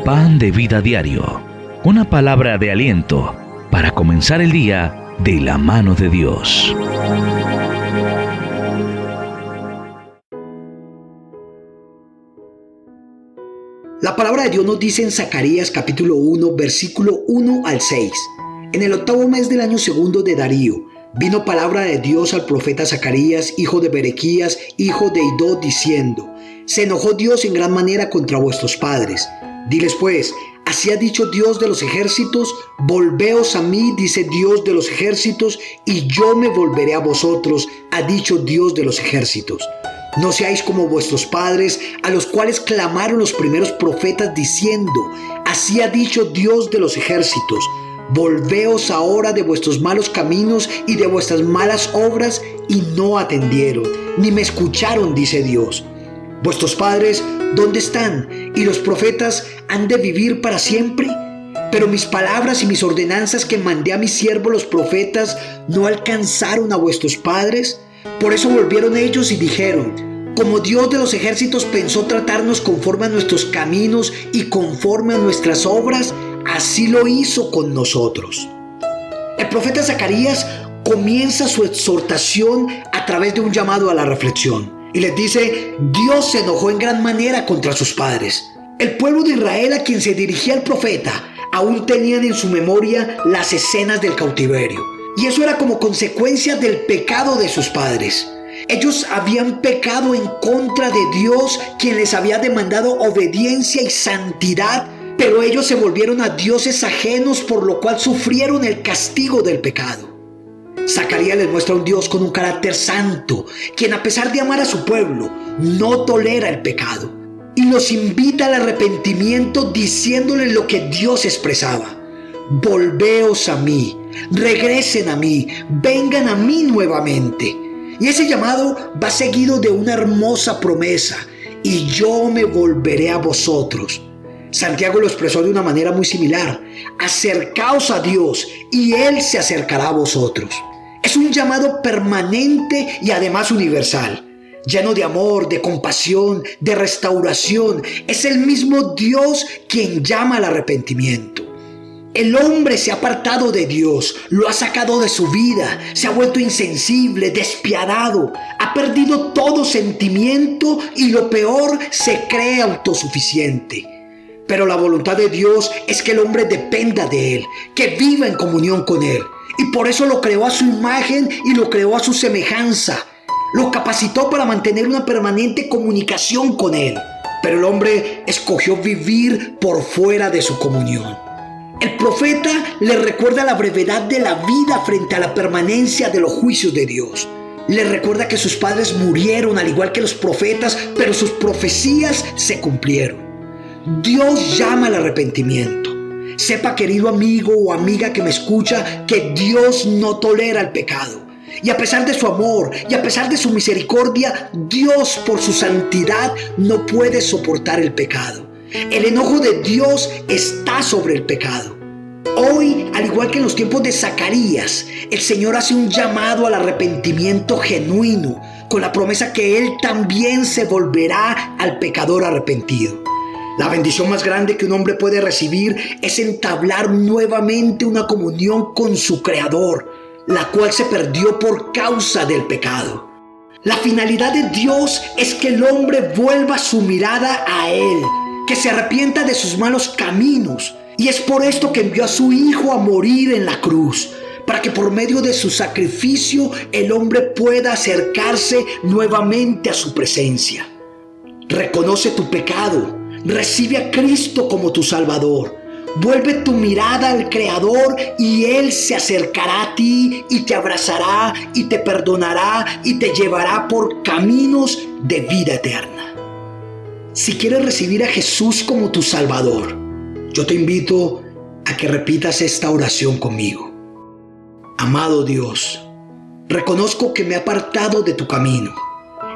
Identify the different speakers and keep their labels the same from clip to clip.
Speaker 1: Pan de Vida Diario, una palabra de aliento para comenzar el día de la mano de Dios.
Speaker 2: La palabra de Dios nos dice en Zacarías capítulo 1, versículo 1 al 6. En el 8º mes del año segundo de Darío, vino palabra de Dios al profeta Zacarías, hijo de Berequías, hijo de Iddo, diciendo: Se enojó Dios en gran manera contra vuestros padres. Diles pues: así ha dicho Dios de los ejércitos, volveos a mí, dice Dios de los ejércitos, y yo me volveré a vosotros, ha dicho Dios de los ejércitos. No seáis como vuestros padres, a los cuales clamaron los primeros profetas diciendo: así ha dicho Dios de los ejércitos, volveos ahora de vuestros malos caminos y de vuestras malas obras, y no atendieron, ni me escucharon, dice Dios. Vuestros padres, ¿dónde están? ¿Y los profetas han de vivir para siempre? Pero mis palabras y mis ordenanzas que mandé a mis siervos los profetas, ¿no alcanzaron a vuestros padres? Por eso volvieron ellos y dijeron: como Dios de los ejércitos pensó tratarnos conforme a nuestros caminos y conforme a nuestras obras, así lo hizo con nosotros. El profeta Zacarías comienza su exhortación a través de un llamado a la reflexión. Y les dice: Dios se enojó en gran manera contra sus padres. El pueblo de Israel, a quien se dirigía el profeta, aún tenían en su memoria las escenas del cautiverio. Y eso era como consecuencia del pecado de sus padres. Ellos habían pecado en contra de Dios, quien les había demandado obediencia y santidad, pero ellos se volvieron a dioses ajenos, por lo cual sufrieron el castigo del pecado. Zacarías les muestra un Dios con un carácter santo, quien a pesar de amar a su pueblo, no tolera el pecado, y los invita al arrepentimiento diciéndoles lo que Dios expresaba: volveos a mí, regresen a mí, vengan a mí nuevamente. Y ese llamado va seguido de una hermosa promesa: y yo me volveré a vosotros. Santiago lo expresó de una manera muy similar: acercaos a Dios y Él se acercará a vosotros. Es un llamado permanente y además universal, lleno de amor, de compasión, de restauración. Es el mismo Dios quien llama al arrepentimiento. El hombre se ha apartado de Dios, lo ha sacado de su vida, se ha vuelto insensible, despiadado, ha perdido todo sentimiento y lo peor, se cree autosuficiente. Pero la voluntad de Dios es que el hombre dependa de Él, que viva en comunión con Él. Y por eso lo creó a su imagen y lo creó a su semejanza. Lo capacitó para mantener una permanente comunicación con Él. Pero el hombre escogió vivir por fuera de su comunión. El profeta le recuerda la brevedad de la vida frente a la permanencia de los juicios de Dios. Le recuerda que sus padres murieron al igual que los profetas, pero sus profecías se cumplieron. Dios llama al arrepentimiento. Sepa, querido amigo o amiga que me escucha, que Dios no tolera el pecado. Y a pesar de su amor y a pesar de su misericordia, Dios por su santidad no puede soportar el pecado. El enojo de Dios está sobre el pecado. Hoy, al igual que en los tiempos de Zacarías, el Señor hace un llamado al arrepentimiento genuino, con la promesa que Él también se volverá al pecador arrepentido. La bendición más grande que un hombre puede recibir es entablar nuevamente una comunión con su Creador, la cual se perdió por causa del pecado. La finalidad de Dios es que el hombre vuelva su mirada a Él, que se arrepienta de sus malos caminos. Y es por esto que envió a su Hijo a morir en la cruz, para que por medio de su sacrificio el hombre pueda acercarse nuevamente a su presencia. Reconoce tu pecado, recibe a Cristo como tu Salvador, vuelve tu mirada al Creador y Él se acercará a ti y te abrazará y te perdonará y te llevará por caminos de vida eterna. Si quieres recibir a Jesús como tu Salvador, yo te invito a que repitas esta oración conmigo. Amado Dios, reconozco que me he apartado de tu camino,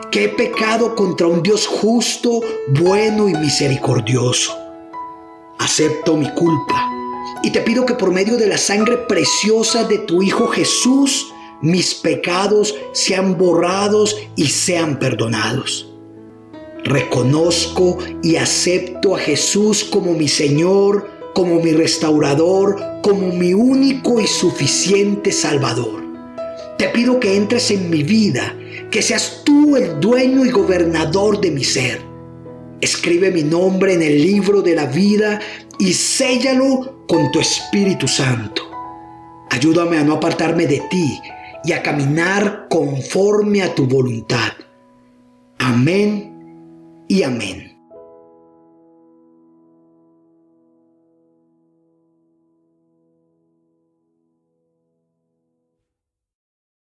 Speaker 2: que he pecado contra un Dios justo, bueno y misericordioso. Acepto mi culpa y te pido que por medio de la sangre preciosa de tu Hijo Jesús, mis pecados sean borrados y sean perdonados. Reconozco y acepto a Jesús como mi Señor, como mi restaurador, como mi único y suficiente Salvador. Te pido que entres en mi vida, que seas tú el dueño y gobernador de mi ser. Escribe mi nombre en el libro de la vida y séllalo con tu Espíritu Santo. Ayúdame a no apartarme de ti y a caminar conforme a tu voluntad. Amén y amén.